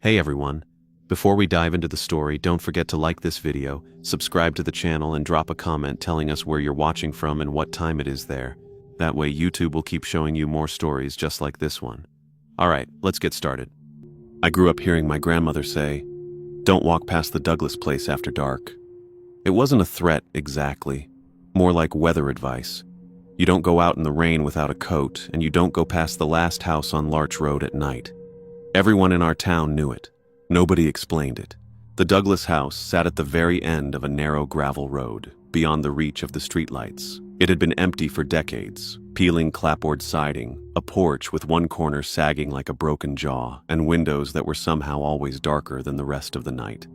Hey everyone. Before we dive into the story, don't forget to like this video, subscribe to the channel, and drop a comment telling us where you're watching from and what time it is there. That way YouTube will keep showing you more stories just like this one. Alright, let's get started. I grew up hearing my grandmother say, "Don't walk past the Douglas place after dark." It wasn't a threat exactly, more like weather advice. You don't go out in the rain without a coat, and you don't go past the last house on Larch Road at night. Everyone in our town knew it. Nobody explained it. The Douglas house sat at the very end of a narrow gravel road, beyond the reach of the streetlights. It had been empty for decades, peeling clapboard siding, a porch with one corner sagging like a broken jaw, and windows that were somehow always darker than the rest of the night.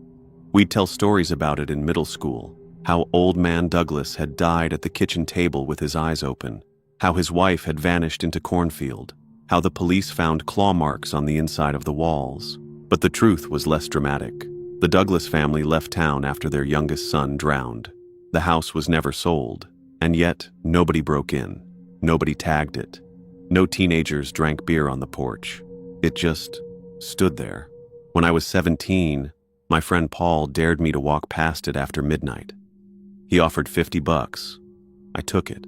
We'd tell stories about it in middle school, how Old Man Douglas had died at the kitchen table with his eyes open, how his wife had vanished into cornfield, how the police found claw marks on the inside of the walls. But the truth was less dramatic. The Douglas family left town after their youngest son drowned. The house was never sold, and yet nobody broke in. Nobody tagged it. No teenagers drank beer on the porch. It just stood there. When I was 17, my friend Paul dared me to walk past it after midnight. He offered $50. I took it,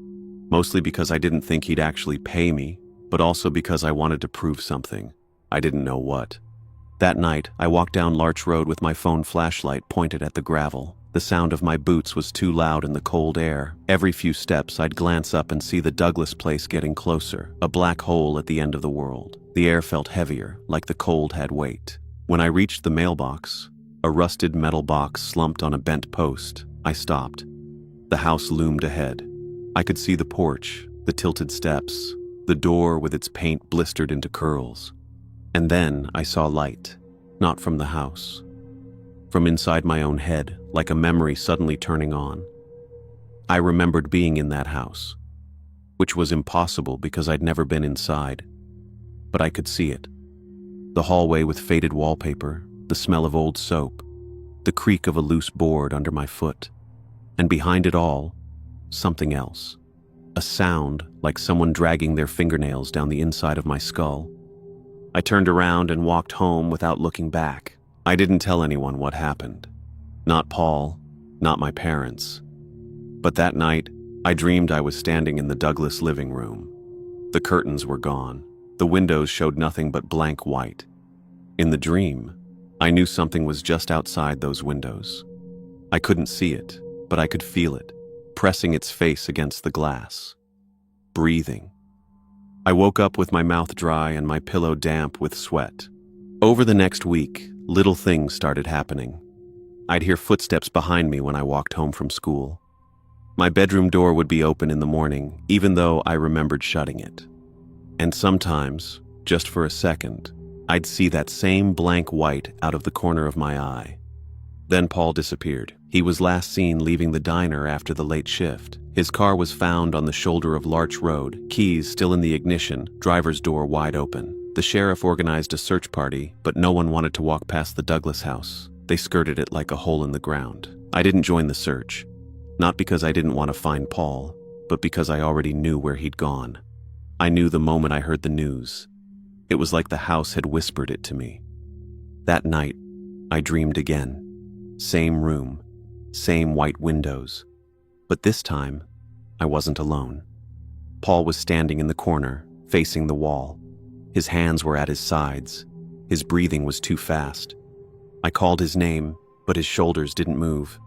mostly because I didn't think he'd actually pay me, but also because I wanted to prove something. I didn't know what. That night, I walked down Larch Road with my phone flashlight pointed at the gravel. The sound of my boots was too loud in the cold air. Every few steps, I'd glance up and see the Douglas place getting closer, a black hole at the end of the world. The air felt heavier, like the cold had weight. When I reached the mailbox, a rusted metal box slumped on a bent post, I stopped. The house loomed ahead. I could see the porch, the tilted steps, the door with its paint blistered into curls. And then I saw light, not from the house. From inside my own head, like a memory suddenly turning on. I remembered being in that house, which was impossible because I'd never been inside. But I could see it. The hallway with faded wallpaper, the smell of old soap, the creak of a loose board under my foot. And behind it all, something else. A sound like someone dragging their fingernails down the inside of my skull. I turned around and walked home without looking back. I didn't tell anyone what happened. Not Paul, not my parents. But that night, I dreamed I was standing in the Douglas living room. The curtains were gone. The windows showed nothing but blank white. In the dream, I knew something was just outside those windows. I couldn't see it, but I could feel it, pressing its face against the glass. Breathing. I woke up with my mouth dry and my pillow damp with sweat. Over the next week, little things started happening. I'd hear footsteps behind me when I walked home from school. My bedroom door would be open in the morning, even though I remembered shutting it. And sometimes, just for a second, I'd see that same blank white out of the corner of my eye. Then Paul disappeared. He was last seen leaving the diner after the late shift. His car was found on the shoulder of Larch Road, keys still in the ignition, driver's door wide open. The sheriff organized a search party, but no one wanted to walk past the Douglas house. They skirted it like a hole in the ground. I didn't join the search, not because I didn't want to find Paul, but because I already knew where he'd gone. I knew the moment I heard the news. It was like the house had whispered it to me. That night, I dreamed again. Same room, same white windows. But this time, I wasn't alone. Paul was standing in the corner, facing the wall. His hands were at his sides. His breathing was too fast. I called his name, but his shoulders didn't move.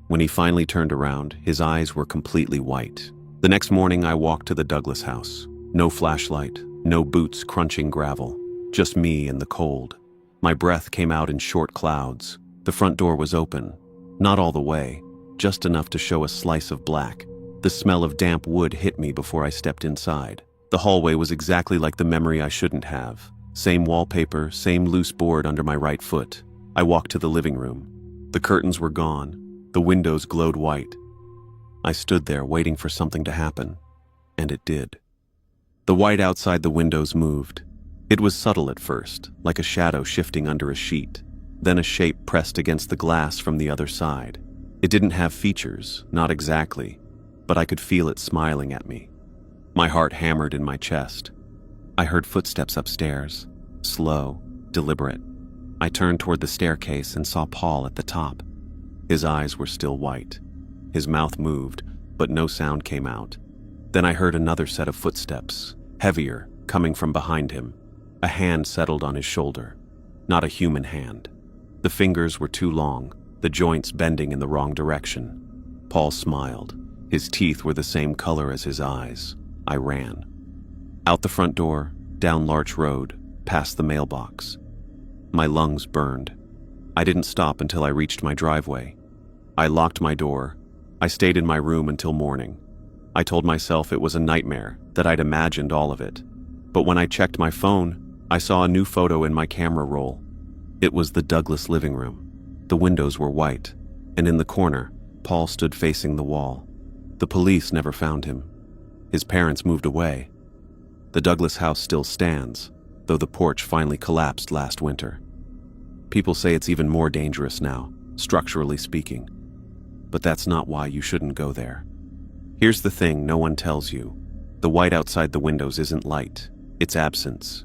When he finally turned around, his eyes were completely white. The next morning, I walked to the Douglas house. No flashlight, no boots crunching gravel, just me and the cold. My breath came out in short clouds. The front door was open, not all the way, just enough to show a slice of black. The smell of damp wood hit me before I stepped inside. The hallway was exactly like the memory I shouldn't have. Same wallpaper, same loose board under my right foot. I walked to the living room. The curtains were gone. The windows glowed white. I stood there waiting for something to happen, and it did. The white outside the windows moved. It was subtle at first, like a shadow shifting under a sheet. Then a shape pressed against the glass from the other side. It didn't have features, not exactly, but I could feel it smiling at me. My heart hammered in my chest. I heard footsteps upstairs, slow, deliberate. I turned toward the staircase and saw Paul at the top. His eyes were still white. His mouth moved, but no sound came out. Then I heard another set of footsteps, heavier, coming from behind him. A hand settled on his shoulder. Not a human hand. The fingers were too long, the joints bending in the wrong direction. Paul smiled. His teeth were the same color as his eyes. I ran. Out the front door, down Larch Road, past the mailbox. My lungs burned. I didn't stop until I reached my driveway. I locked my door. I stayed in my room until morning. I told myself it was a nightmare, that I'd imagined all of it. But when I checked my phone, I saw a new photo in my camera roll. It was the Douglas living room. The windows were white, and in the corner, Paul stood facing the wall. The police never found him. His parents moved away. The Douglas house still stands, though the porch finally collapsed last winter. People say it's even more dangerous now, structurally speaking. But that's not why you shouldn't go there. Here's the thing no one tells you. The white outside the windows isn't light. It's absence.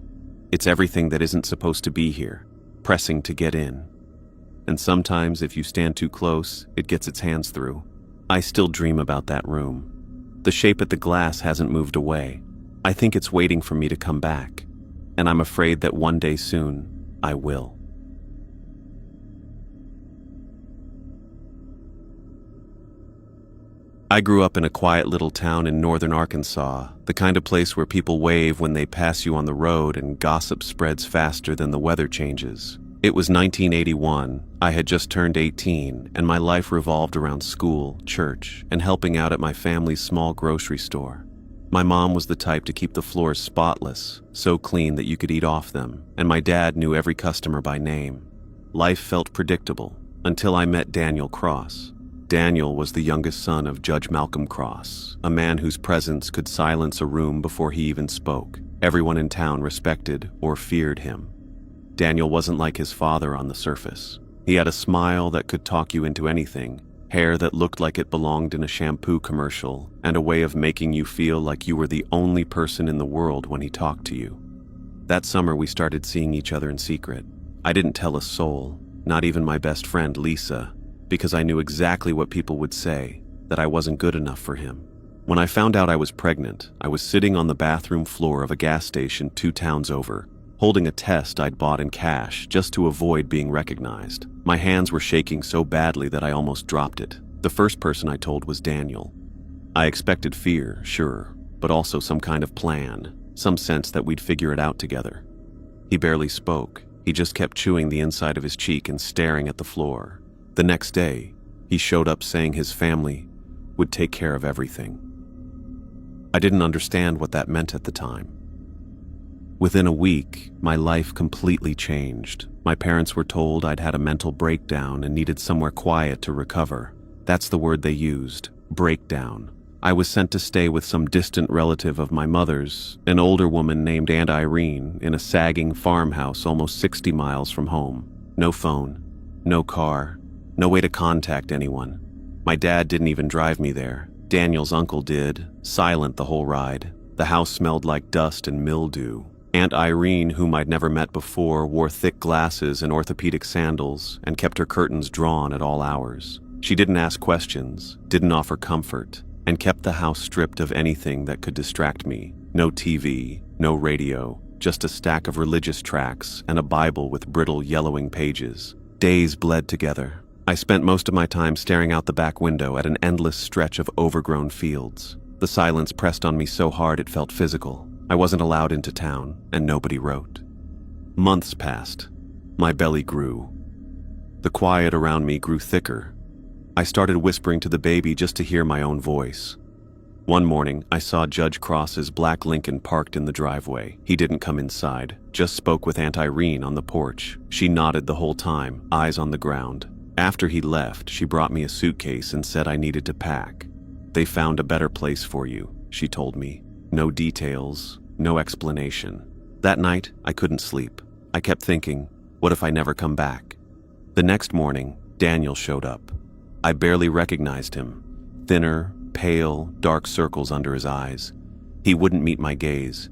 It's everything that isn't supposed to be here, pressing to get in. And sometimes if you stand too close, it gets its hands through. I still dream about that room. The shape at the glass hasn't moved away. I think it's waiting for me to come back. And I'm afraid that one day soon, I will. I grew up in a quiet little town in northern Arkansas, the kind of place where people wave when they pass you on the road and gossip spreads faster than the weather changes. It was 1981, I had just turned 18, and my life revolved around school, church, and helping out at my family's small grocery store. My mom was the type to keep the floors spotless, so clean that you could eat off them, and my dad knew every customer by name. Life felt predictable, until I met Daniel Cross. Daniel was the youngest son of Judge Malcolm Cross, a man whose presence could silence a room before he even spoke. Everyone in town respected or feared him. Daniel wasn't like his father on the surface. He had a smile that could talk you into anything, hair that looked like it belonged in a shampoo commercial, and a way of making you feel like you were the only person in the world when he talked to you. That summer we started seeing each other in secret. I didn't tell a soul, not even my best friend Lisa, because I knew exactly what people would say, that I wasn't good enough for him. When I found out I was pregnant, I was sitting on the bathroom floor of a gas station 2 towns over, holding a test I'd bought in cash just to avoid being recognized. My hands were shaking so badly that I almost dropped it. The first person I told was Daniel. I expected fear, sure, but also some kind of plan, some sense that we'd figure it out together. He barely spoke. He just kept chewing the inside of his cheek and staring at the floor. The next day, he showed up saying his family would take care of everything. I didn't understand what that meant at the time. Within a week, my life completely changed. My parents were told I'd had a mental breakdown and needed somewhere quiet to recover. That's the word they used, breakdown. I was sent to stay with some distant relative of my mother's, an older woman named Aunt Irene, in a sagging farmhouse almost 60 miles from home. No phone, no car, no way to contact anyone. My dad didn't even drive me there. Daniel's uncle did, silent the whole ride. The house smelled like dust and mildew. Aunt Irene, whom I'd never met before, wore thick glasses and orthopedic sandals and kept her curtains drawn at all hours. She didn't ask questions, didn't offer comfort, and kept the house stripped of anything that could distract me. No TV, no radio, just a stack of religious tracts and a Bible with brittle, yellowing pages. Days bled together. I spent most of my time staring out the back window at an endless stretch of overgrown fields. The silence pressed on me so hard it felt physical. I wasn't allowed into town, and nobody wrote. Months passed. My belly grew. The quiet around me grew thicker. I started whispering to the baby just to hear my own voice. One morning, I saw Judge Cross's black Lincoln parked in the driveway. He didn't come inside, just spoke with Aunt Irene on the porch. She nodded the whole time, eyes on the ground. After he left, she brought me a suitcase and said I needed to pack. "They found a better place for you," she told me. No details, no explanation. That night, I couldn't sleep. I kept thinking, what if I never come back? The next morning, Daniel showed up. I barely recognized him. Thinner, pale, dark circles under his eyes. He wouldn't meet my gaze.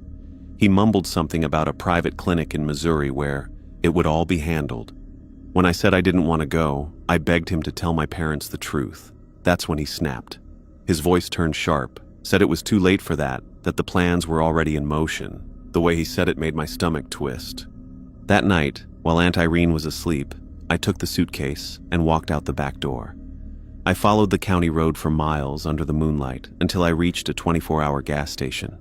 He mumbled something about a private clinic in Missouri where It would all be handled. When I said I didn't want to go, I begged him to tell my parents the truth. That's when he snapped. His voice turned sharp, said it was too late for that the plans were already in motion. The way he said it made my stomach twist. That night, while Aunt Irene was asleep, I took the suitcase and walked out the back door. I followed the county road for miles under the moonlight until I reached a 24-hour gas station.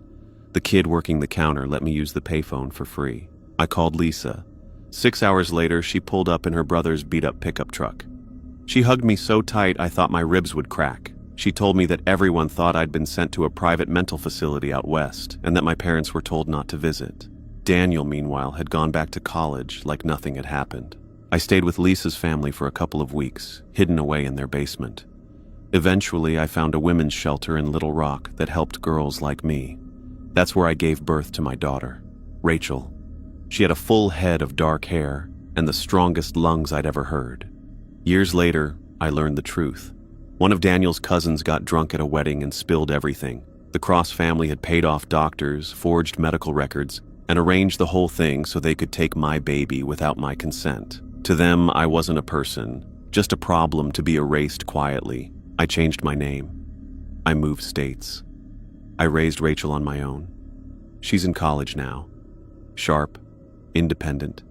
The kid working the counter let me use the payphone for free. I called Lisa. 6 hours later, she pulled up in her brother's beat-up pickup truck. She hugged me so tight I thought my ribs would crack. She told me that everyone thought I'd been sent to a private mental facility out west and that my parents were told not to visit. Daniel, meanwhile, had gone back to college like nothing had happened. I stayed with Lisa's family for a couple of weeks, hidden away in their basement. Eventually, I found a women's shelter in Little Rock that helped girls like me. That's where I gave birth to my daughter, Rachel. She had a full head of dark hair and the strongest lungs I'd ever heard. Years later, I learned the truth. One of Daniel's cousins got drunk at a wedding and spilled everything. The Cross family had paid off doctors, forged medical records, and arranged the whole thing so they could take my baby without my consent. To them, I wasn't a person, just a problem to be erased quietly. I changed my name. I moved states. I raised Rachel on my own. She's in college now. Sharp, independent,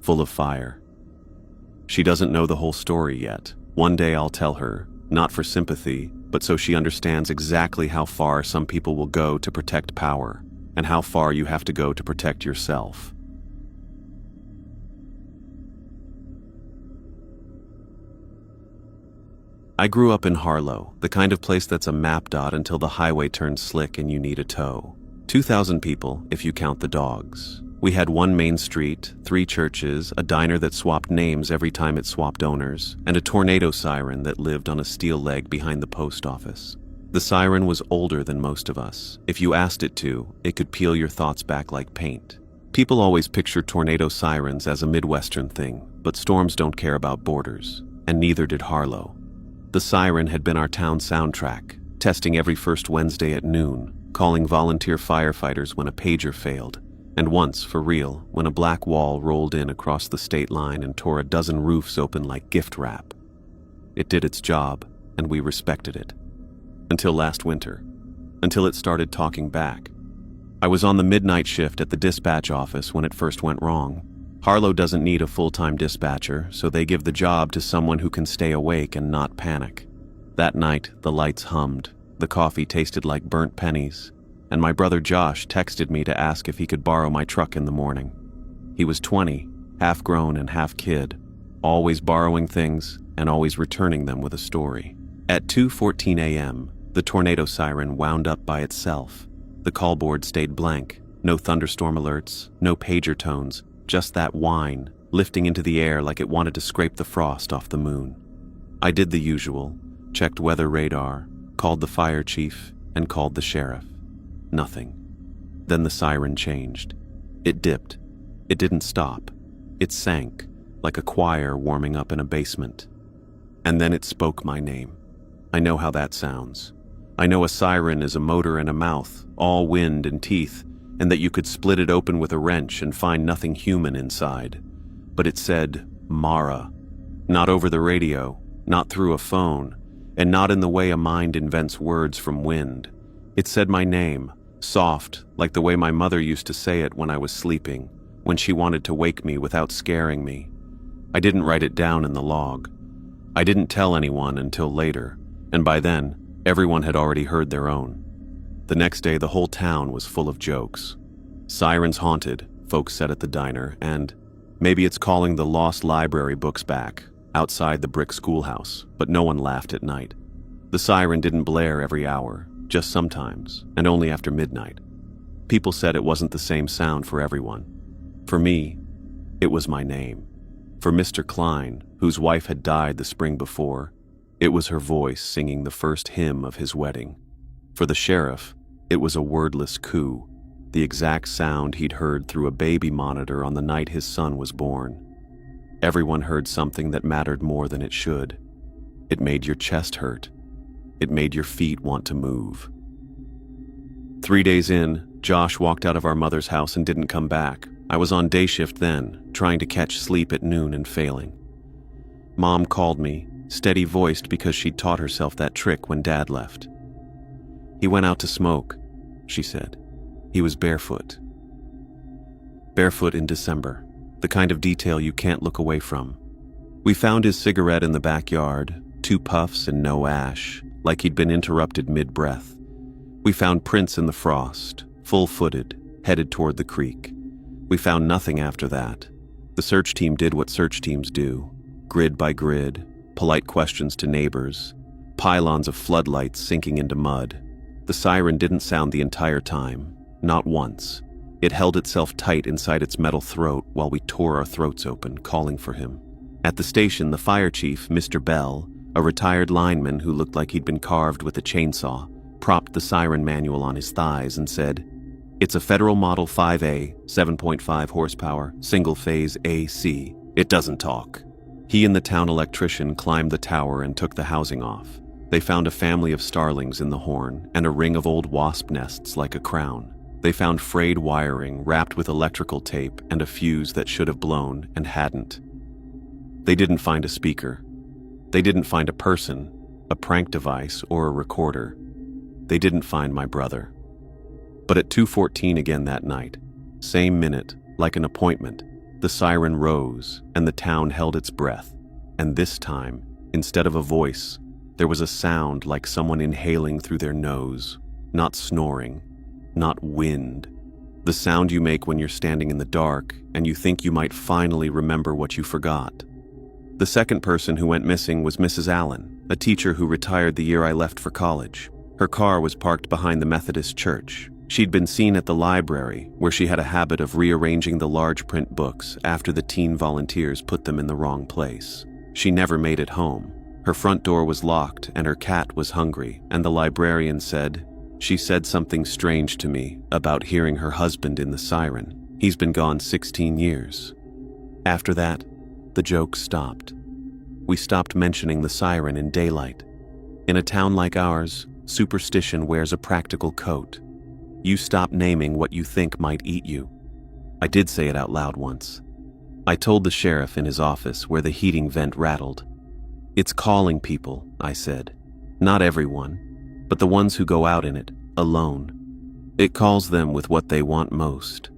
full of fire. She doesn't know the whole story yet. One day I'll tell her, not for sympathy, but so she understands exactly how far some people will go to protect power, and how far you have to go to protect yourself. I grew up in Harlow, the kind of place that's a map dot until the highway turns slick and you need a tow. 2,000 people, if you count the dogs. We had one main street, 3 churches, a diner that swapped names every time it swapped owners, and a tornado siren that lived on a steel leg behind the post office. The siren was older than most of us. If you asked it to, it could peel your thoughts back like paint. People always picture tornado sirens as a Midwestern thing, but storms don't care about borders, and neither did Harlow. The siren had been our town soundtrack, testing every first Wednesday at noon, calling volunteer firefighters when a pager failed, and once, for real, when a black wall rolled in across the state line and tore a dozen roofs open like gift wrap. It did its job, and we respected it. Until last winter. Until it started talking back. I was on the midnight shift at the dispatch office when it first went wrong. Harlow doesn't need a full-time dispatcher, so they give the job to someone who can stay awake and not panic. That night, the lights hummed, the coffee tasted like burnt pennies, and my brother Josh texted me to ask if he could borrow my truck in the morning. He was 20, half grown and half kid, always borrowing things and always returning them with a story. At 2:14 a.m., the tornado siren wound up by itself. The callboard stayed blank, no thunderstorm alerts, no pager tones, just that whine, lifting into the air like it wanted to scrape the frost off the moon. I did the usual, checked weather radar, called the fire chief, and called the sheriff. Nothing. Then the siren changed. It dipped. It didn't stop. It sank, like a choir warming up in a basement. And then it spoke my name. I know how that sounds. I know a siren is a motor and a mouth, all wind and teeth, and that you could split it open with a wrench and find nothing human inside. But it said, Mara. Not over the radio, not through a phone, and not in the way a mind invents words from wind. It said my name, soft, like the way my mother used to say it when I was sleeping, when she wanted to wake me without scaring me. I didn't write it down in the log. I didn't tell anyone until later, and by then, everyone had already heard their own. The next day, the whole town was full of jokes. Sirens haunted, folks said at the diner, and maybe it's calling the lost library books back, outside the brick schoolhouse, but no one laughed at night. The siren didn't blare every hour, just sometimes, and only after midnight. People said it wasn't the same sound for everyone. For me, it was my name. For Mr. Klein, whose wife had died the spring before, it was her voice singing the first hymn of his wedding. For the sheriff, it was a wordless coo, the exact sound he'd heard through a baby monitor on the night his son was born. Everyone heard something that mattered more than it should. It made your chest hurt. It made your feet want to move. 3 days in, Josh walked out of our mother's house and didn't come back. I was on day shift then, trying to catch sleep at noon and failing. Mom called me, steady-voiced because she'd taught herself that trick when Dad left. "He went out to smoke," she said. "He was barefoot." Barefoot in December, the kind of detail you can't look away from. We found his cigarette in the backyard, 2 puffs and no ash, like he'd been interrupted mid-breath. We found prints in the frost, full-footed, headed toward the creek. We found nothing after that. The search team did what search teams do, grid by grid, polite questions to neighbors, pylons of floodlights sinking into mud. The siren didn't sound the entire time, not once. It held itself tight inside its metal throat while we tore our throats open, calling for him. At the station, the fire chief, Mr. Bell, a retired lineman who looked like he'd been carved with a chainsaw, propped the siren manual on his thighs and said, "It's a Federal Model 5A, 7.5 horsepower, single-phase AC. It doesn't talk." He and the town electrician climbed the tower and took the housing off. They found a family of starlings in the horn and a ring of old wasp nests like a crown. They found frayed wiring wrapped with electrical tape and a fuse that should have blown and hadn't. They didn't find a speaker. They didn't find a person, a prank device, or a recorder. They didn't find my brother. But at 2:14 again that night, same minute, like an appointment, the siren rose and the town held its breath. And this time, instead of a voice, there was a sound like someone inhaling through their nose, not snoring, not wind. The sound you make when you're standing in the dark and you think you might finally remember what you forgot. The second person who went missing was Mrs. Allen, a teacher who retired the year I left for college. Her car was parked behind the Methodist church. She'd been seen at the library, where she had a habit of rearranging the large print books after the teen volunteers put them in the wrong place. She never made it home. Her front door was locked and her cat was hungry, and the librarian said, "She said something strange to me about hearing her husband in the siren. He's been gone 16 years. After that, the joke stopped. We stopped mentioning the siren in daylight. In a town like ours, superstition wears a practical coat. You stop naming what you think might eat you. I did say it out loud once. I told the sheriff in his office where the heating vent rattled. "It's calling people," I said. "Not everyone, but the ones who go out in it, alone. It calls them with what they want most."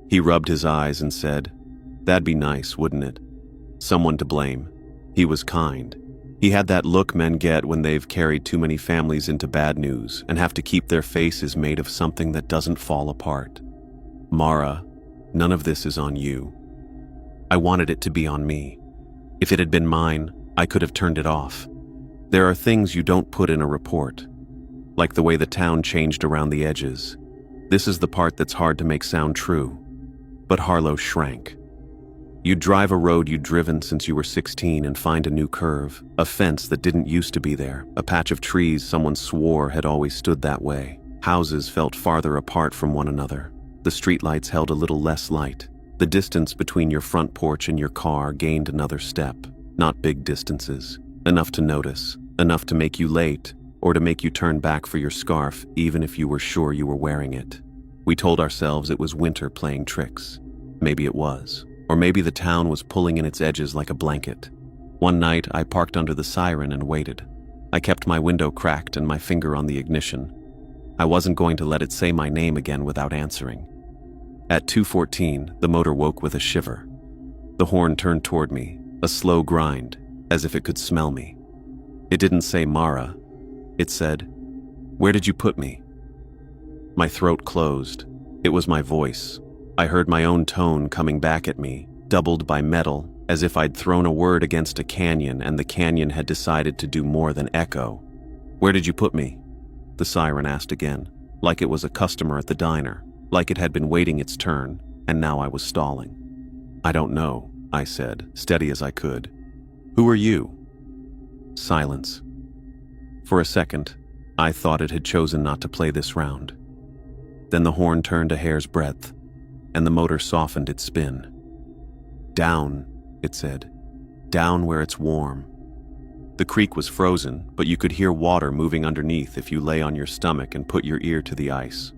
He rubbed his eyes and said, "That'd be nice, wouldn't it? Someone to blame." He was kind. He had that look men get when they've carried too many families into bad news and have to keep their faces made of something that doesn't fall apart. "Mara, none of this is on you." I wanted it to be on me. If it had been mine, I could have turned it off. There are things you don't put in a report, like the way the town changed around the edges. This is the part that's hard to make sound true. But Harlow shrank. You'd drive a road you'd driven since you were 16 and find a new curve, a fence that didn't used to be there, a patch of trees someone swore had always stood that way. Houses felt farther apart from one another. The streetlights held a little less light. The distance between your front porch and your car gained another step. Not big distances, enough to notice, enough to make you late, or to make you turn back for your scarf even if you were sure you were wearing it. We told ourselves it was winter playing tricks. Maybe it was. Or maybe the town was pulling in its edges like a blanket. One night, I parked under the siren and waited. I kept my window cracked and my finger on the ignition. I wasn't going to let it say my name again without answering. At 2:14, the motor woke with a shiver. The horn turned toward me, a slow grind, as if it could smell me. It didn't say Mara. It said, "Where did you put me?" My throat closed. It was my voice. I heard my own tone coming back at me, doubled by metal, as if I'd thrown a word against a canyon and the canyon had decided to do more than echo. "Where did you put me?" The siren asked again, like it was a customer at the diner, like it had been waiting its turn, and now I was stalling. "I don't know," I said, steady as I could. "Who are you?" Silence. For a second, I thought it had chosen not to play this round. Then the horn turned a hair's breadth, and the motor softened its spin. "Down," it said. "Down where it's warm." The creek was frozen, but you could hear water moving underneath if you lay on your stomach and put your ear to the ice.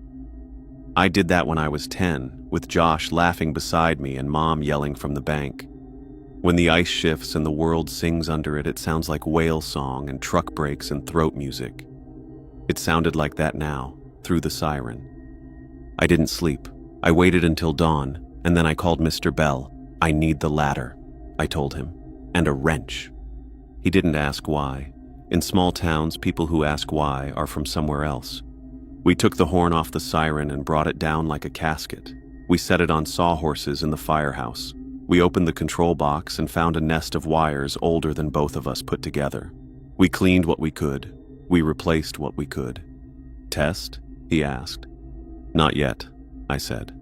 I did that when I was 10, with Josh laughing beside me and Mom yelling from the bank. When the ice shifts and the world sings under it, it sounds like whale song and truck brakes and throat music. It sounded like that now, through the siren. I didn't sleep. I waited until dawn, and then I called Mr. Bell. "I need the ladder," I told him, "and a wrench." He didn't ask why. In small towns, people who ask why are from somewhere else. We took the horn off the siren and brought it down like a casket. We set it on sawhorses in the firehouse. We opened the control box and found a nest of wires older than both of us put together. We cleaned what we could. We replaced what we could. "Test?" he asked. "Not yet," I said.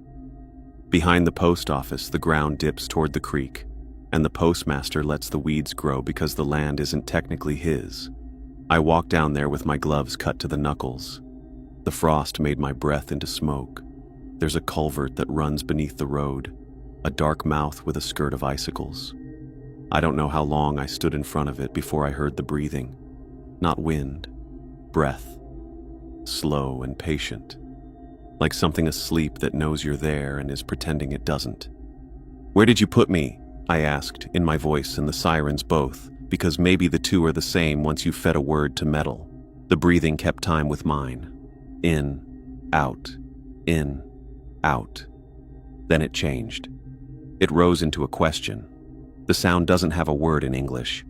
Behind the post office, the ground dips toward the creek, and the postmaster lets the weeds grow because the land isn't technically his. I walked down there with my gloves cut to the knuckles. The frost made my breath into smoke. There's a culvert that runs beneath the road, a dark mouth with a skirt of icicles. I don't know how long I stood in front of it before I heard the breathing. Not wind, breath. Slow and patient. Like something asleep that knows you're there and is pretending it doesn't. "Where did you put me?" I asked, in my voice and the sirens both, because maybe the two are the same once you've fed a word to metal. The breathing kept time with mine. In, out, in, out. Then it changed. It rose into a question. The sound doesn't have a word in English.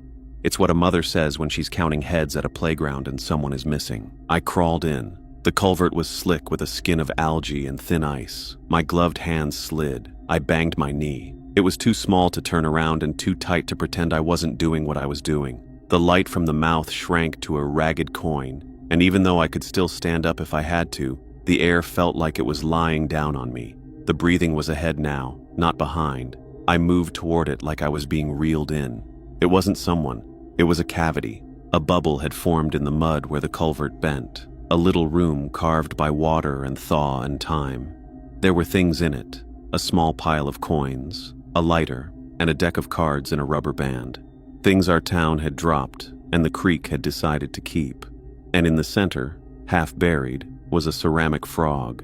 It's what a mother says when she's counting heads at a playground and someone is missing. I crawled in. The culvert was slick with a skin of algae and thin ice. My gloved hands slid. I banged my knee. It was too small to turn around and too tight to pretend I wasn't doing what I was doing. The light from the mouth shrank to a ragged coin, and even though I could still stand up if I had to, the air felt like it was lying down on me. The breathing was ahead now, not behind. I moved toward it like I was being reeled in. It wasn't someone. It was a cavity. A bubble had formed in the mud where the culvert bent. A little room carved by water and thaw and time. There were things in it. A small pile of coins, a lighter, and a deck of cards in a rubber band. Things our town had dropped, and the creek had decided to keep. And in the center, half buried, was a ceramic frog.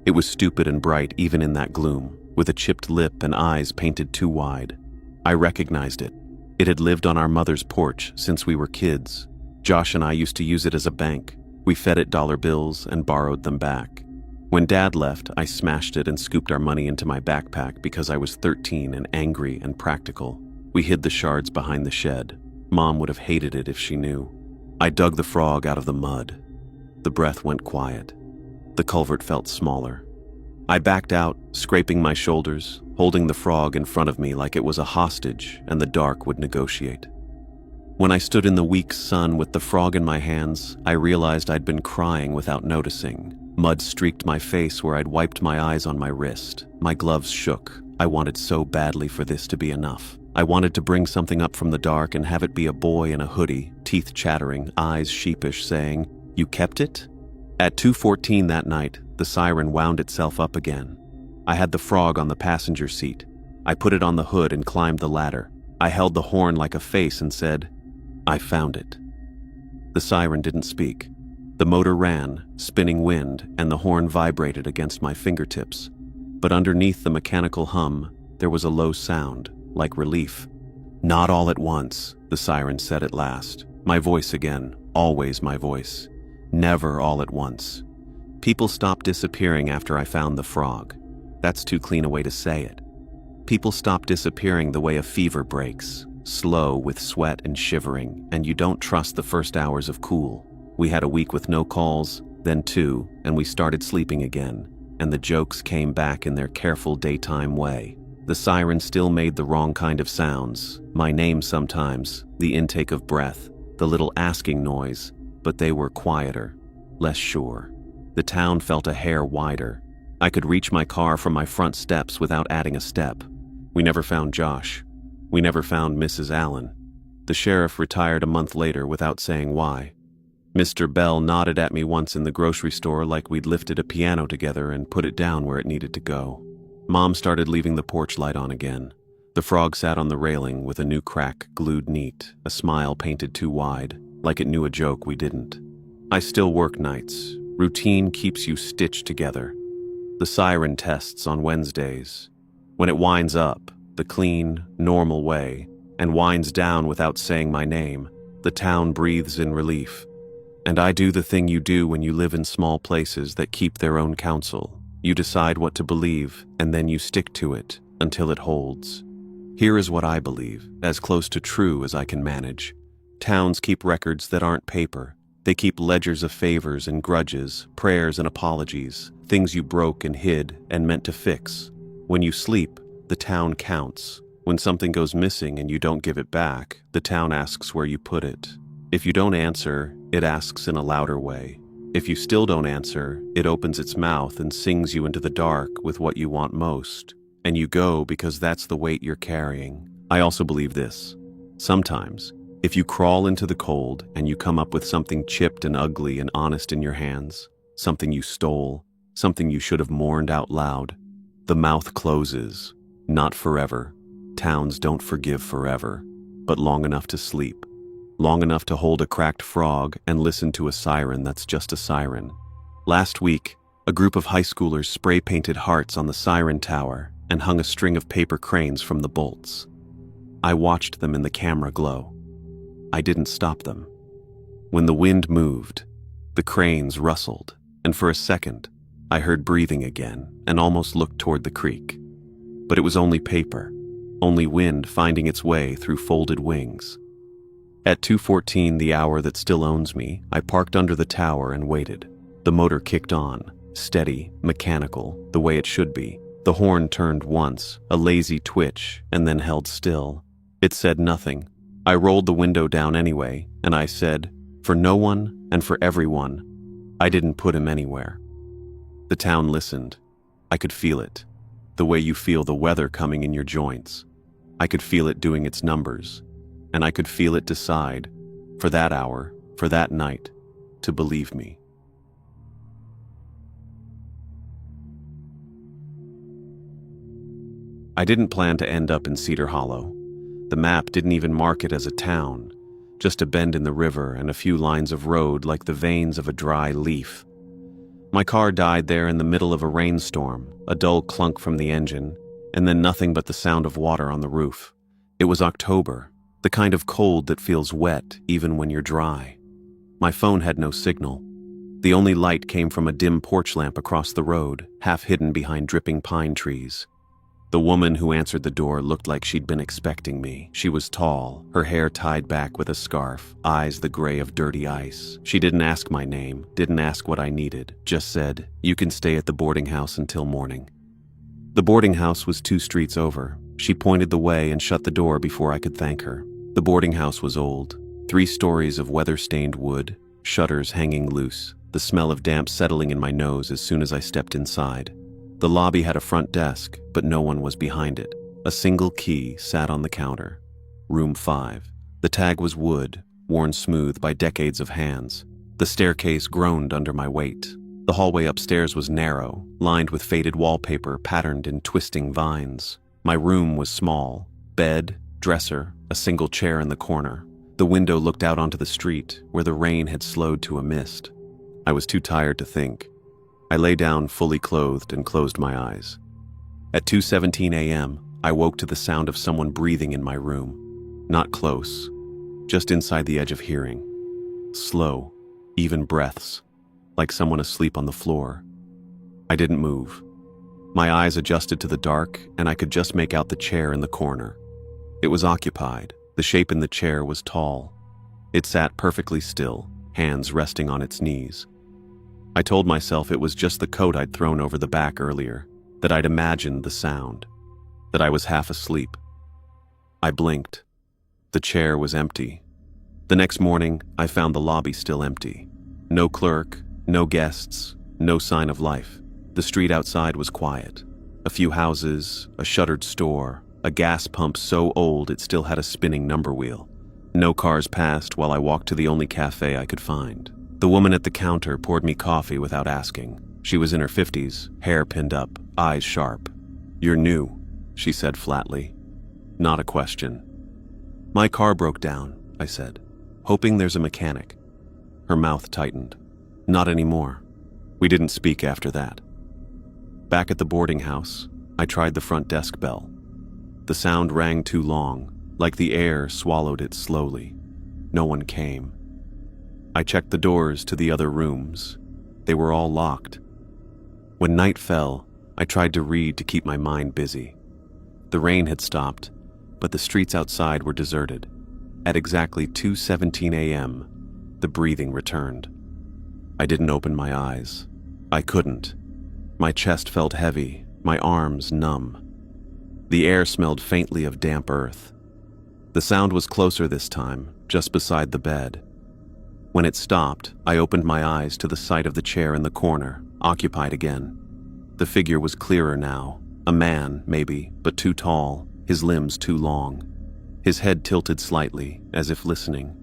It was stupid and bright even in that gloom, with a chipped lip and eyes painted too wide. I recognized it. It had lived on our mother's porch since we were kids. Josh and I used to use it as a bank. We fed it dollar bills and borrowed them back. When Dad left, I smashed it and scooped our money into my backpack because I was 13 and angry and practical. We hid the shards behind the shed. Mom would have hated it if she knew. I dug the frog out of the mud. The breath went quiet. The culvert felt smaller. I backed out, scraping my shoulders, holding the frog in front of me like it was a hostage and the dark would negotiate. When I stood in the weak sun with the frog in my hands, I realized I'd been crying without noticing. Mud streaked my face where I'd wiped my eyes on my wrist. My gloves shook. I wanted so badly for this to be enough. I wanted to bring something up from the dark and have it be a boy in a hoodie, teeth chattering, eyes sheepish, saying, "You kept it?" At 2:14 that night, the siren wound itself up again. I had the frog on the passenger seat. I put it on the hood and climbed the ladder. I held the horn like a face and said, "I found it." The siren didn't speak. The motor ran, spinning wind, and the horn vibrated against my fingertips. But underneath the mechanical hum, there was a low sound, like relief. "Not all at once," the siren said at last. My voice again, always my voice. Never all at once. People stopped disappearing after I found the frog. That's too clean a way to say it. People stopped disappearing the way a fever breaks, slow with sweat and shivering, and you don't trust the first hours of cool. We had a week with no calls, then 2, and we started sleeping again, and the jokes came back in their careful daytime way. The siren still made the wrong kind of sounds, my name sometimes, the intake of breath, the little asking noise, but they were quieter, less sure. The town felt a hair wider. I could reach my car from my front steps without adding a step. We never found Josh. We never found Mrs. Allen. The sheriff retired a month later without saying why. Mr. Bell nodded at me once in the grocery store like we'd lifted a piano together and put it down where it needed to go. Mom started leaving the porch light on again. The frog sat on the railing with a new crack glued neat, a smile painted too wide, like it knew a joke we didn't. I still work nights. Routine keeps you stitched together. The siren tests on Wednesdays. When it winds up, the clean, normal way, and winds down without saying my name, the town breathes in relief. And I do the thing you do when you live in small places that keep their own counsel. You decide what to believe, and then you stick to it until it holds. Here is what I believe, as close to true as I can manage. Towns keep records that aren't paper. They keep ledgers of favors and grudges, prayers and apologies, things you broke and hid and meant to fix. When you sleep, the town counts. When something goes missing and you don't give it back, the town asks where you put it. If you don't answer, it asks in a louder way. If you still don't answer, it opens its mouth and sings you into the dark with what you want most. And you go because that's the weight you're carrying. I also believe this. Sometimes, if you crawl into the cold and you come up with something chipped and ugly and honest in your hands, something you stole, something you should have mourned out loud, the mouth closes. Not forever. Towns don't forgive forever, but long enough to sleep. Long enough to hold a cracked frog and listen to a siren that's just a siren. Last week, a group of high schoolers spray-painted hearts on the siren tower and hung a string of paper cranes from the bolts. I watched them in the camera glow. I didn't stop them. When the wind moved, the cranes rustled, and for a second, I heard breathing again and almost looked toward the creek. But it was only paper, only wind finding its way through folded wings. At 2:14, the hour that still owns me, I parked under the tower and waited. The motor kicked on, steady, mechanical, the way it should be. The horn turned once, a lazy twitch, and then held still. It said nothing. I rolled the window down anyway, and I said, for no one and for everyone, I didn't put him anywhere. The town listened. I could feel it. The way you feel the weather coming in your joints. I could feel it doing its numbers. And I could feel it decide, for that hour, for that night, to believe me. I didn't plan to end up in Cedar Hollow. The map didn't even mark it as a town, just a bend in the river and a few lines of road like the veins of a dry leaf. My car died there in the middle of a rainstorm, a dull clunk from the engine, and then nothing but the sound of water on the roof. It was October, the kind of cold that feels wet even when you're dry. My phone had no signal. The only light came from a dim porch lamp across the road, half hidden behind dripping pine trees. The woman who answered the door looked like she'd been expecting me. She was tall, her hair tied back with a scarf, eyes the gray of dirty ice. She didn't ask my name, didn't ask what I needed, just said, "You can stay at the boarding house until morning." The boarding house was 2 streets over. She pointed the way and shut the door before I could thank her. The boarding house was old, 3 stories of weather-stained wood, shutters hanging loose, the smell of damp settling in my nose as soon as I stepped inside. The lobby had a front desk, but no one was behind it. A single key sat on the counter. Room 5. The tag was wood, worn smooth by decades of hands. The staircase groaned under my weight. The hallway upstairs was narrow, lined with faded wallpaper patterned in twisting vines. My room was small. Bed, dresser, a single chair in the corner. The window looked out onto the street, where the rain had slowed to a mist. I was too tired to think. I lay down fully clothed and closed my eyes. At 2:17 a.m., I woke to the sound of someone breathing in my room. Not close, just inside the edge of hearing. Slow, even breaths, like someone asleep on the floor. I didn't move. My eyes adjusted to the dark, and I could just make out the chair in the corner. It was occupied. The shape in the chair was tall. It sat perfectly still, hands resting on its knees. I told myself it was just the coat I'd thrown over the back earlier, that I'd imagined the sound, that I was half asleep. I blinked. The chair was empty. The next morning, I found the lobby still empty. No clerk, no guests, no sign of life. The street outside was quiet. A few houses, a shuttered store, a gas pump so old it still had a spinning number wheel. No cars passed while I walked to the only cafe I could find. The woman at the counter poured me coffee without asking. She was in her 50s, hair pinned up, eyes sharp. "You're new," she said flatly. Not a question. "My car broke down," I said, hoping there's a mechanic. Her mouth tightened. "Not anymore." We didn't speak after that. Back at the boarding house, I tried the front desk bell. The sound rang too long, like the air swallowed it slowly. No one came. I checked the doors to the other rooms. They were all locked. When night fell, I tried to read to keep my mind busy. The rain had stopped, but the streets outside were deserted. At exactly 2:17 a.m., the breathing returned. I didn't open my eyes. I couldn't. My chest felt heavy, my arms numb. The air smelled faintly of damp earth. The sound was closer this time, just beside the bed. When it stopped, I opened my eyes to the sight of the chair in the corner, occupied again. The figure was clearer now. A man, maybe, but too tall, his limbs too long. His head tilted slightly, as if listening.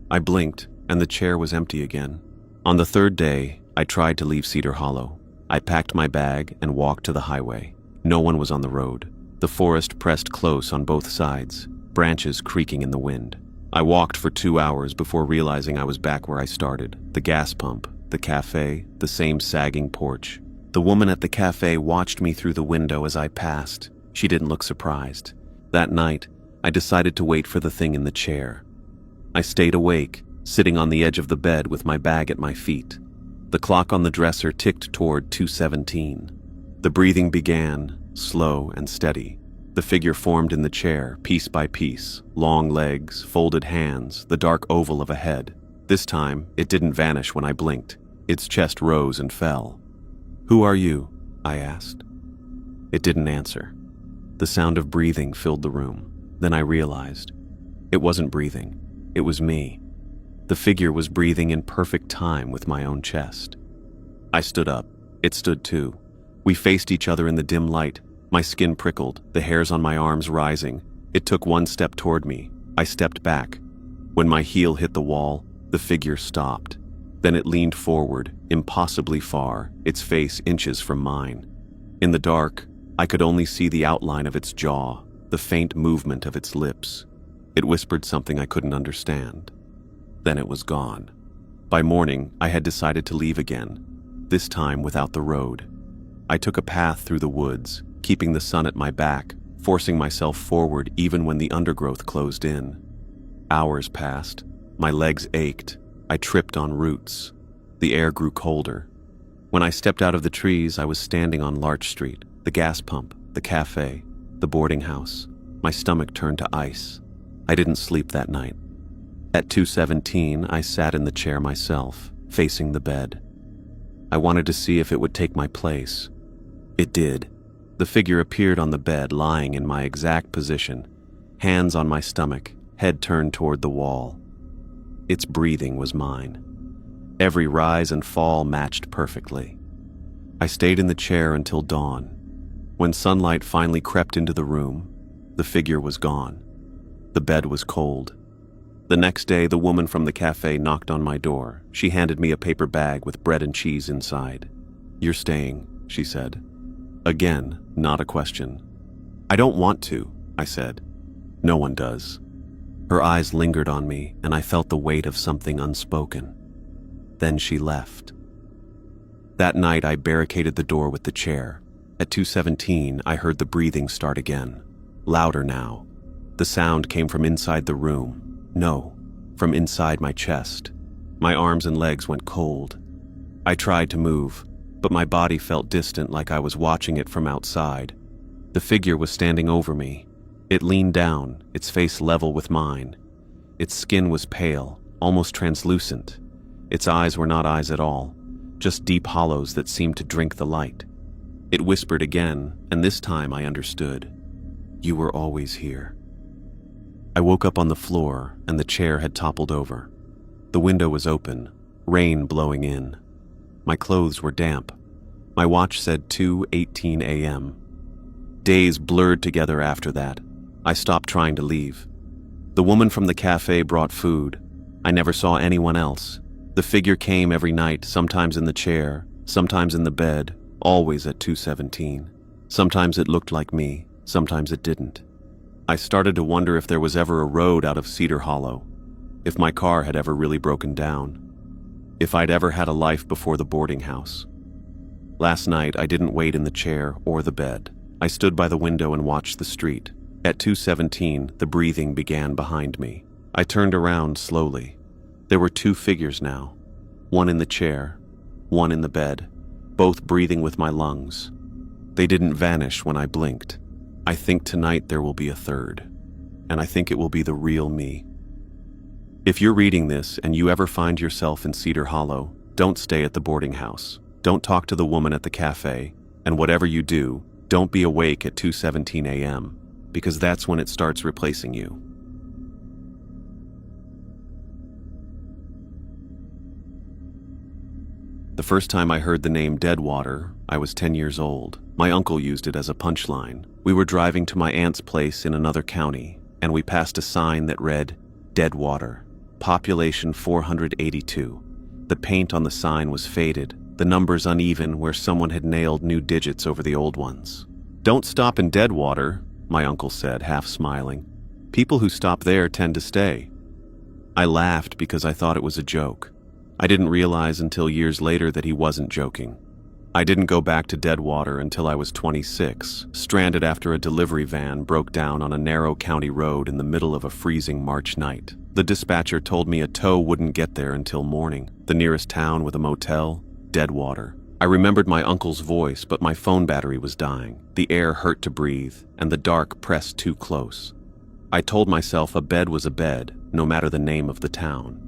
I blinked, and the chair was empty again. On the third day, I tried to leave Cedar Hollow. I packed my bag and walked to the highway. No one was on the road. The forest pressed close on both sides, branches creaking in the wind. I walked for 2 hours before realizing I was back where I started. The gas pump, the cafe, the same sagging porch. The woman at the cafe watched me through the window as I passed. She didn't look surprised. That night, I decided to wait for the thing in the chair. I stayed awake, sitting on the edge of the bed with my bag at my feet. The clock on the dresser ticked toward 2:17. The breathing began, slow and steady. The figure formed in the chair, piece by piece, long legs, folded hands, the dark oval of a head. This time, it didn't vanish when I blinked. Its chest rose and fell. "Who are you?" I asked. It didn't answer. The sound of breathing filled the room. Then I realized. It wasn't breathing. It was me. The figure was breathing in perfect time with my own chest. I stood up. It stood too. We faced each other in the dim light. My skin prickled, the hairs on my arms rising. It took one step toward me. I stepped back. When my heel hit the wall, the figure stopped. Then it leaned forward, impossibly far, its face inches from mine. In the dark, I could only see the outline of its jaw, the faint movement of its lips. It whispered something I couldn't understand. Then it was gone. By morning, I had decided to leave again, this time without the road. I took a path through the woods, keeping the sun at my back, forcing myself forward even when the undergrowth closed in. Hours passed. My legs ached. I tripped on roots. The air grew colder. When I stepped out of the trees, I was standing on Larch Street, the gas pump, the cafe, the boarding house. My stomach turned to ice. I didn't sleep that night. At 2:17, I sat in the chair myself, facing the bed. I wanted to see if it would take my place. It did. The figure appeared on the bed, lying in my exact position, hands on my stomach, head turned toward the wall. Its breathing was mine. Every rise and fall matched perfectly. I stayed in the chair until dawn. When sunlight finally crept into the room, the figure was gone. The bed was cold. The next day, the woman from the cafe knocked on my door. She handed me a paper bag with bread and cheese inside. "You're staying," she said. Again, not a question. "I don't want to," I said. "No one does." Her eyes lingered on me, and I felt the weight of something unspoken. Then she left. That night, I barricaded the door with the chair. At 2:17, I heard the breathing start again. Louder now. The sound came from inside the room. No, from inside my chest. My arms and legs went cold. I tried to move, but my body felt distant, like I was watching it from outside. The figure was standing over me. It leaned down, its face level with mine. Its skin was pale, almost translucent. Its eyes were not eyes at all, just deep hollows that seemed to drink the light. It whispered again, and this time I understood. "You were always here." I woke up on the floor, and the chair had toppled over. The window was open, rain blowing in. My clothes were damp. My watch said 2:18 a.m. Days blurred together after that. I stopped trying to leave. The woman from the cafe brought food. I never saw anyone else. The figure came every night, sometimes in the chair, sometimes in the bed, always at 2:17. Sometimes it looked like me, sometimes it didn't. I started to wonder if there was ever a road out of Cedar Hollow, if my car had ever really broken down, if I'd ever had a life before the boarding house. Last night, I didn't wait in the chair or the bed. I stood by the window and watched the street. At 2:17, the breathing began behind me. I turned around slowly. There were two figures now. One in the chair, one in the bed, both breathing with my lungs. They didn't vanish when I blinked. I think tonight there will be a third, and I think it will be the real me. If you're reading this and you ever find yourself in Cedar Hollow, don't stay at the boarding house. Don't talk to the woman at the cafe, and whatever you do, don't be awake at 2:17 a.m., because that's when it starts replacing you. The first time I heard the name Deadwater, I was 10 years old. My uncle used it as a punchline. We were driving to my aunt's place in another county, and we passed a sign that read, Deadwater, population 482. The paint on the sign was faded, the numbers uneven where someone had nailed new digits over the old ones. "Don't stop in Deadwater," my uncle said, half smiling. "People who stop there tend to stay." I laughed because I thought it was a joke. I didn't realize until years later that he wasn't joking. I didn't go back to Deadwater until I was 26, stranded after a delivery van broke down on a narrow county road in the middle of a freezing March night. The dispatcher told me a tow wouldn't get there until morning. The nearest town with a motel, Deadwater. I remembered my uncle's voice, but my phone battery was dying. The air hurt to breathe, and the dark pressed too close. I told myself a bed was a bed, no matter the name of the town.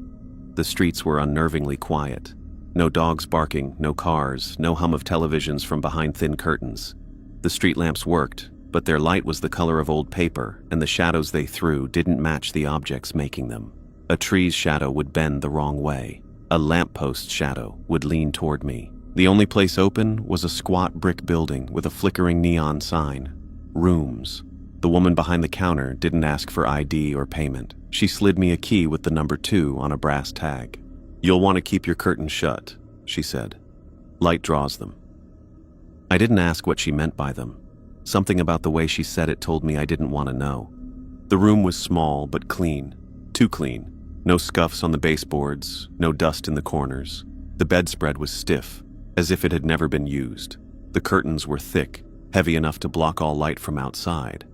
The streets were unnervingly quiet. No dogs barking, no cars, no hum of televisions from behind thin curtains. The street lamps worked, but their light was the color of old paper, and the shadows they threw didn't match the objects making them. A tree's shadow would bend the wrong way. A lamppost shadow would lean toward me. The only place open was a squat brick building with a flickering neon sign. Rooms. The woman behind the counter didn't ask for ID or payment. She slid me a key with the number 2 on a brass tag. "You'll want to keep your curtains shut," she said. "Light draws them." I didn't ask what she meant by them. Something about the way she said it told me I didn't want to know. The room was small but clean. Too clean. No scuffs on the baseboards, no dust in the corners. The bedspread was stiff, as if it had never been used. The curtains were thick, heavy enough to block all light from outside.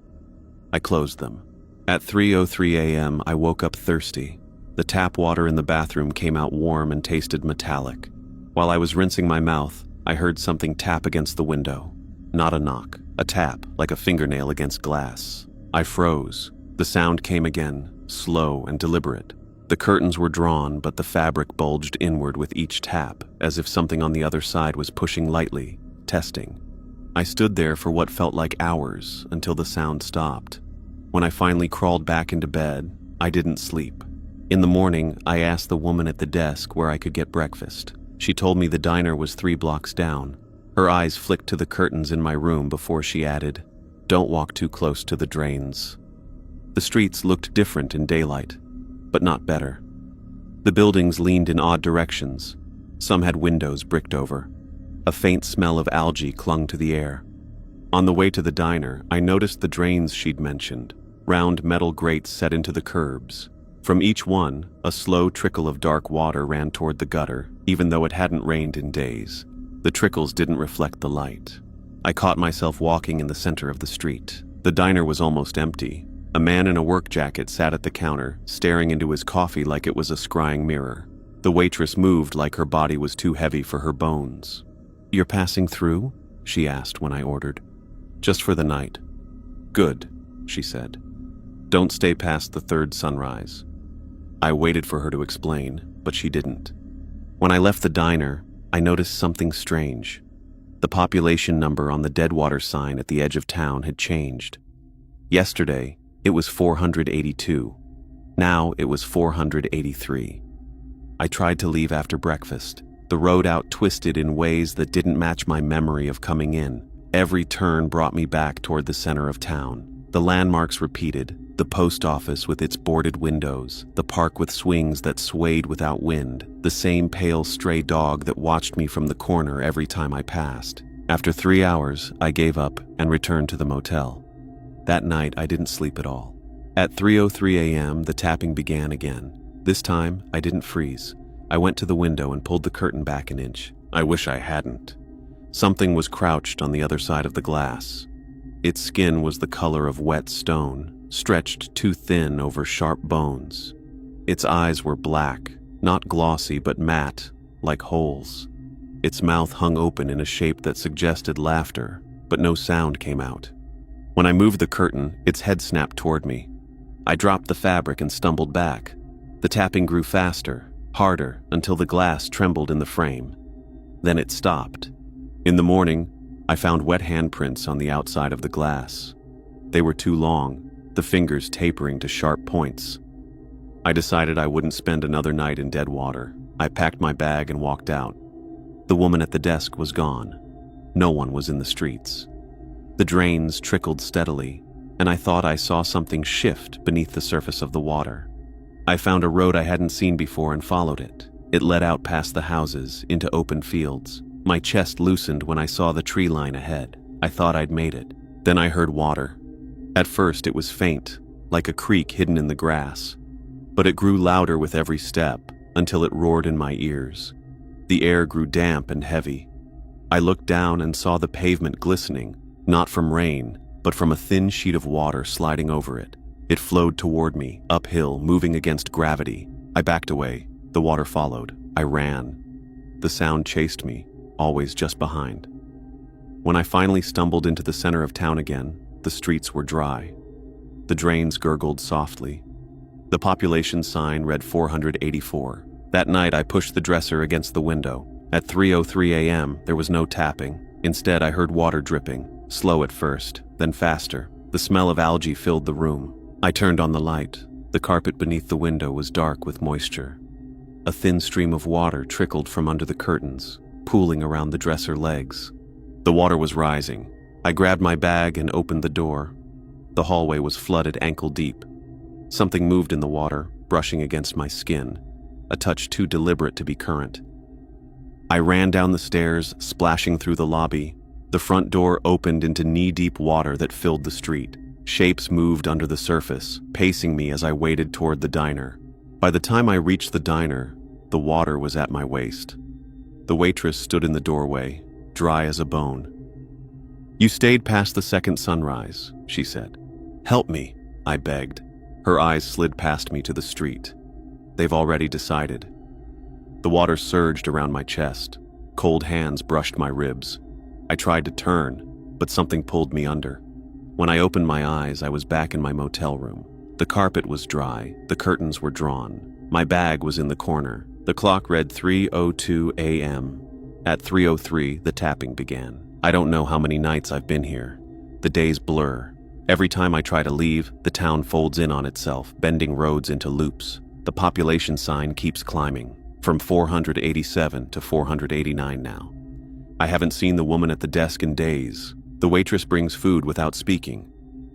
I closed them. At 3:03 a.m., I woke up thirsty. The tap water in the bathroom came out warm and tasted metallic. While I was rinsing my mouth, I heard something tap against the window. Not a knock, a tap, like a fingernail against glass. I froze. The sound came again, slow and deliberate. The curtains were drawn, but the fabric bulged inward with each tap, as if something on the other side was pushing lightly, testing. I stood there for what felt like hours until the sound stopped. When I finally crawled back into bed, I didn't sleep. In the morning, I asked the woman at the desk where I could get breakfast. She told me the diner was 3 blocks down. Her eyes flicked to the curtains in my room before she added, "Don't walk too close to the drains." The streets looked different in daylight, but not better. The buildings leaned in odd directions. Some had windows bricked over. A faint smell of algae clung to the air. On the way to the diner, I noticed the drains she'd mentioned, round metal grates set into the curbs. From each one, a slow trickle of dark water ran toward the gutter, even though it hadn't rained in days. The trickles didn't reflect the light. I caught myself walking in the center of the street. The diner was almost empty. A man in a work jacket sat at the counter, staring into his coffee like it was a scrying mirror. The waitress moved like her body was too heavy for her bones. "You're passing through?" she asked when I ordered. "Just for the night." "Good," she said. "Don't stay past the 3rd sunrise." I waited for her to explain, but she didn't. When I left the diner, I noticed something strange. The population number on the Deadwater sign at the edge of town had changed. Yesterday, it was 482. Now it was 483. I tried to leave after breakfast. The road out twisted in ways that didn't match my memory of coming in. Every turn brought me back toward the center of town. The landmarks repeated, the post office with its boarded windows, the park with swings that swayed without wind, the same pale stray dog that watched me from the corner every time I passed. After 3 hours, I gave up and returned to the motel. That night, I didn't sleep at all. At 3:03 a.m., the tapping began again. This time, I didn't freeze. I went to the window and pulled the curtain back an inch. I wish I hadn't. Something was crouched on the other side of the glass. Its skin was the color of wet stone, stretched too thin over sharp bones. Its eyes were black, not glossy but matte, like holes. Its mouth hung open in a shape that suggested laughter, but no sound came out. When I moved the curtain, its head snapped toward me. I dropped the fabric and stumbled back. The tapping grew faster, harder, until the glass trembled in the frame. Then it stopped. In the morning, I found wet handprints on the outside of the glass. They were too long, the fingers tapering to sharp points. I decided I wouldn't spend another night in dead water. I packed my bag and walked out. The woman at the desk was gone. No one was in the streets. The drains trickled steadily, and I thought I saw something shift beneath the surface of the water. I found a road I hadn't seen before and followed it. It led out past the houses, into open fields. My chest loosened when I saw the tree line ahead. I thought I'd made it. Then I heard water. At first it was faint, like a creek hidden in the grass. But it grew louder with every step, until it roared in my ears. The air grew damp and heavy. I looked down and saw the pavement glistening, not from rain, but from a thin sheet of water sliding over it. It flowed toward me, uphill, moving against gravity. I backed away. The water followed. I ran. The sound chased me, always just behind. When I finally stumbled into the center of town again, the streets were dry. The drains gurgled softly. The population sign read 484. That night I pushed the dresser against the window. At 3:03 a.m., there was no tapping. Instead, I heard water dripping, slow at first, then faster. The smell of algae filled the room. I turned on the light. The carpet beneath the window was dark with moisture. A thin stream of water trickled from under the curtains, pooling around the dresser legs. The water was rising. I grabbed my bag and opened the door. The hallway was flooded ankle deep. Something moved in the water, brushing against my skin, a touch too deliberate to be current. I ran down the stairs, splashing through the lobby. The front door opened into knee-deep water that filled the street. Shapes moved under the surface, pacing me as I waded toward the diner. By the time I reached the diner, the water was at my waist. The waitress stood in the doorway, dry as a bone. "You stayed past the second sunrise," she said. "Help me," I begged. Her eyes slid past me to the street. "They've already decided." The water surged around my chest. Cold hands brushed my ribs. I tried to turn, but something pulled me under. When I opened my eyes, I was back in my motel room. The carpet was dry, the curtains were drawn. My bag was in the corner. The clock read 3:02 a.m. At 3:03, the tapping began. I don't know how many nights I've been here. The days blur. Every time I try to leave, the town folds in on itself, bending roads into loops. The population sign keeps climbing, from 487 to 489 now. I haven't seen the woman at the desk in days. The waitress brings food without speaking.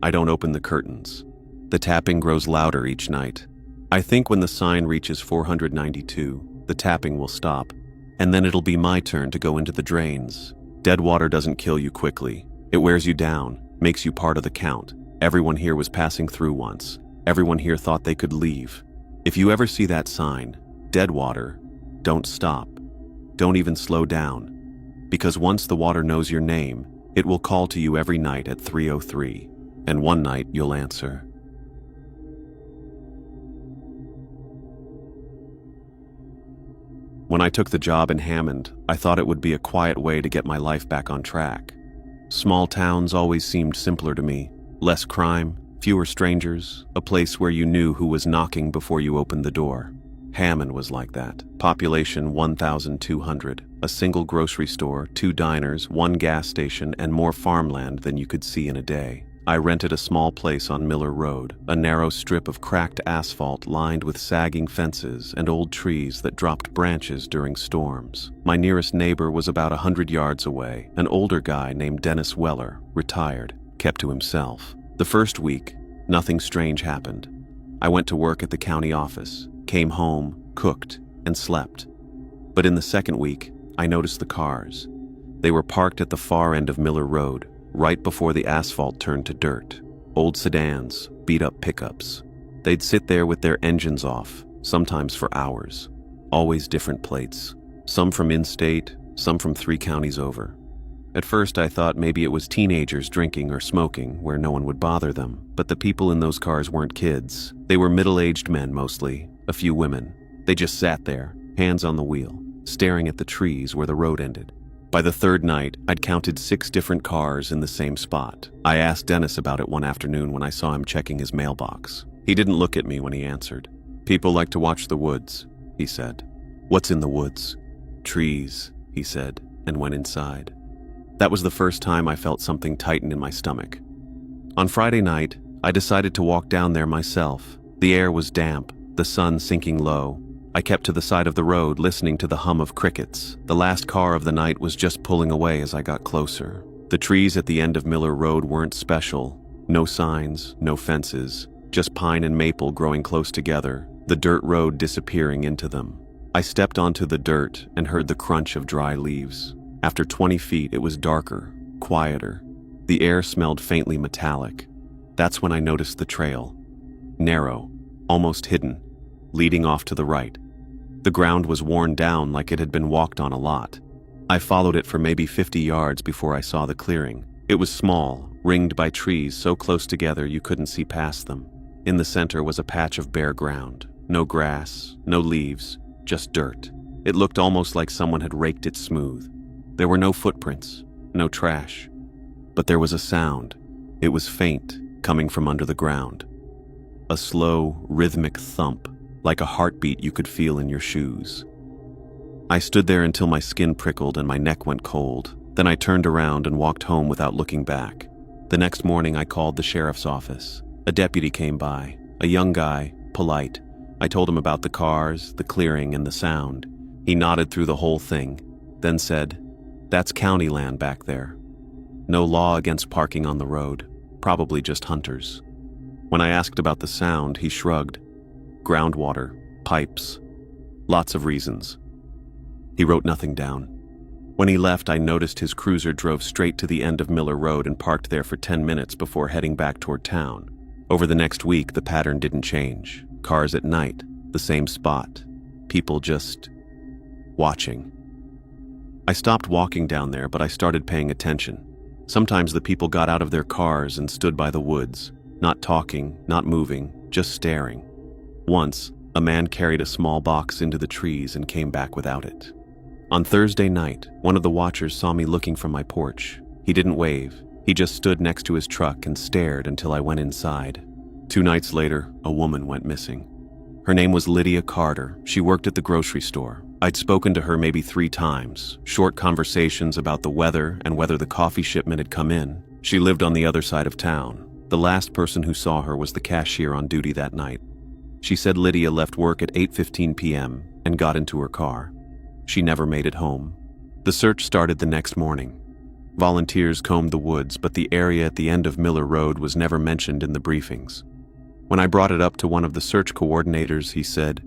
I don't open the curtains. The tapping grows louder each night. I think when the sign reaches 492, the tapping will stop, and then it'll be my turn to go into the drains. Dead water doesn't kill you quickly. It wears you down, makes you part of the count. Everyone here was passing through once. Everyone here thought they could leave. If you ever see that sign, dead water, don't stop. Don't even slow down. Because once the water knows your name, it will call to you every night at 3:03, and one night you'll answer. When I took the job in Hammond, I thought it would be a quiet way to get my life back on track. Small towns always seemed simpler to me. Less crime, fewer strangers, a place where you knew who was knocking before you opened the door. Hammond was like that. Population 1,200, a single grocery store, 2 diners, 1 gas station, and more farmland than you could see in a day. I rented a small place on Miller Road, a narrow strip of cracked asphalt lined with sagging fences and old trees that dropped branches during storms. My nearest neighbor was about 100 yards away, an older guy named Dennis Weller, retired, kept to himself. The first week, nothing strange happened. I went to work at the county office, came home, cooked, and slept. But in the second week, I noticed the cars. They were parked at the far end of Miller Road, right before the asphalt turned to dirt. Old sedans, beat-up pickups. They'd sit there with their engines off, sometimes for hours. Always different plates. Some from in-state, some from 3 counties over. At first I thought maybe it was teenagers drinking or smoking where no one would bother them, but the people in those cars weren't kids. They were middle-aged men mostly, a few women. They just sat there, hands on the wheel, staring at the trees where the road ended. By the third night, I'd counted 6 different cars in the same spot. I asked Dennis about it one afternoon when I saw him checking his mailbox. He didn't look at me when he answered. "People like to watch the woods," he said. "What's in the woods?" "Trees," he said, and went inside. That was the first time I felt something tighten in my stomach. On Friday night, I decided to walk down there myself. The air was damp, the sun sinking low. I kept to the side of the road, listening to the hum of crickets. The last car of the night was just pulling away as I got closer. The trees at the end of Miller Road weren't special. No signs, no fences, just pine and maple growing close together, the dirt road disappearing into them. I stepped onto the dirt and heard the crunch of dry leaves. After 20 feet, it was darker, quieter. The air smelled faintly metallic. That's when I noticed the trail. Narrow, almost hidden, leading off to the right. The ground was worn down like it had been walked on a lot. I followed it for maybe 50 yards before I saw the clearing. It was small, ringed by trees so close together you couldn't see past them. In the center was a patch of bare ground. No grass, no leaves, just dirt. It looked almost like someone had raked it smooth. There were no footprints, no trash. But there was a sound. It was faint, coming from under the ground. A slow, rhythmic thump, like a heartbeat you could feel in your shoes. I stood there until my skin prickled and my neck went cold. Then I turned around and walked home without looking back. The next morning I called the sheriff's office. A deputy came by, a young guy, polite. I told him about the cars, the clearing, and the sound. He nodded through the whole thing, then said, "That's county land back there. No law against parking on the road, probably just hunters." When I asked about the sound, he shrugged. Groundwater, pipes, lots of reasons. He wrote nothing down. When he left, I noticed his cruiser drove straight to the end of Miller Road and parked there for 10 minutes before heading back toward town. Over the next week, the pattern didn't change. Cars at night, the same spot. People just watching. I stopped walking down there, but I started paying attention. Sometimes the people got out of their cars and stood by the woods, not talking, not moving, just staring. Once, a man carried a small box into the trees and came back without it. On Thursday night, one of the watchers saw me looking from my porch. He didn't wave. He just stood next to his truck and stared until I went inside. 2 nights later, a woman went missing. Her name was Lydia Carter. She worked at the grocery store. I'd spoken to her maybe 3 times, short conversations about the weather and whether the coffee shipment had come in. She lived on the other side of town. The last person who saw her was the cashier on duty that night. She said Lydia left work at 8:15 p.m. and got into her car. She never made it home. The search started the next morning. Volunteers combed the woods, but the area at the end of Miller Road was never mentioned in the briefings. When I brought it up to one of the search coordinators, he said,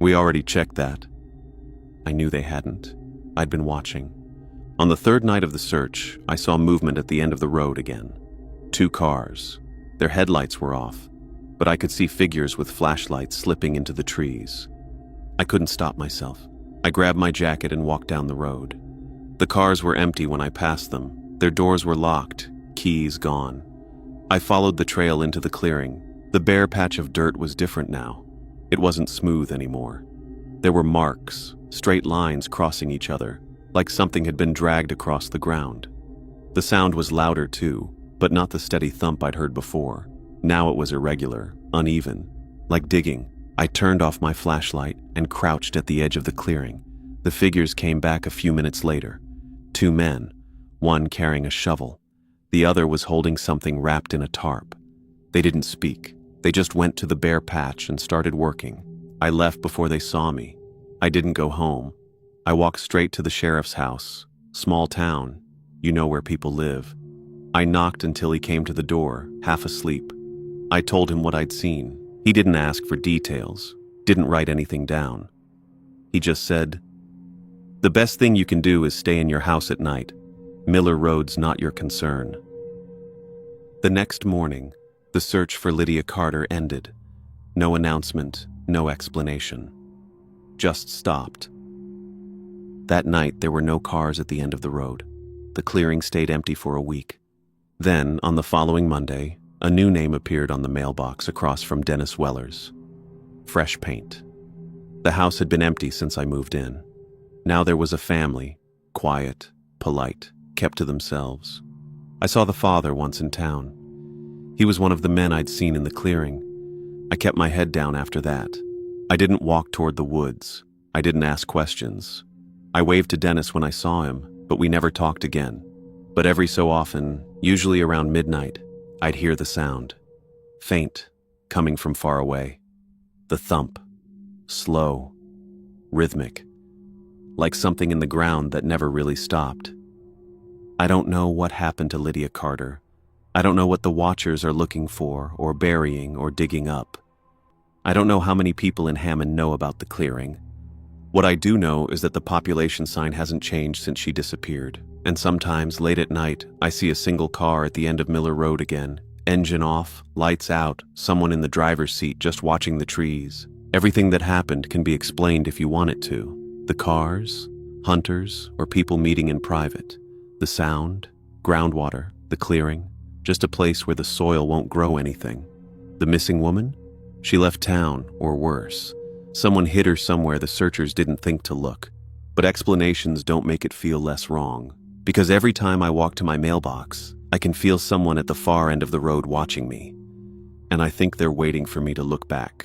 "We already checked that." I knew they hadn't. I'd been watching. On the 3rd night of the search, I saw movement at the end of the road again. 2 cars. Their headlights were off, but I could see figures with flashlights slipping into the trees. I couldn't stop myself. I grabbed my jacket and walked down the road. The cars were empty when I passed them. Their doors were locked, keys gone. I followed the trail into the clearing. The bare patch of dirt was different now. It wasn't smooth anymore. There were marks, straight lines crossing each other, like something had been dragged across the ground. The sound was louder too, but not the steady thump I'd heard before. Now it was irregular, uneven, like digging. I turned off my flashlight and crouched at the edge of the clearing. The figures came back a few minutes later. 2 men, one carrying a shovel. The other was holding something wrapped in a tarp. They didn't speak. They just went to the bare patch and started working. I left before they saw me. I didn't go home. I walked straight to the sheriff's house. Small town. You know where people live. I knocked until he came to the door, half asleep. I told him what I'd seen. He didn't ask for details, didn't write anything down. He just said, "The best thing you can do is stay in your house at night. Miller Road's not your concern." The next morning, the search for Lydia Carter ended. No announcement, no explanation. Just stopped. That night, there were no cars at the end of the road. the clearing stayed empty for a week. Then, on the following Monday, a new name appeared on the mailbox across from Dennis Weller's. Fresh paint. The house had been empty since I moved in. Now there was a family, quiet, polite, kept to themselves. I saw the father once in town. He was one of the men I'd seen in the clearing. I kept my head down after that. I didn't walk toward the woods. I didn't ask questions. I waved to Dennis when I saw him, but we never talked again. But every so often, usually around midnight, I'd hear the sound. Faint, coming from far away. The thump. Slow. Rhythmic. Like something in the ground that never really stopped. I don't know what happened to Lydia Carter. I don't know what the watchers are looking for, or burying, or digging up. I don't know how many people in Hammond know about the clearing. What I do know is that the population sign hasn't changed since she disappeared, and sometimes, late at night, I see a single car at the end of Miller Road again. Engine off, lights out, someone in the driver's seat just watching the trees. Everything that happened can be explained if you want it to. The cars, hunters, or people meeting in private. The sound, groundwater, the clearing, just a place where the soil won't grow anything. The missing woman? She left town, or worse. Someone hid her somewhere the searchers didn't think to look. But explanations don't make it feel less wrong. Because every time I walk to my mailbox, I can feel someone at the far end of the road watching me. And I think they're waiting for me to look back.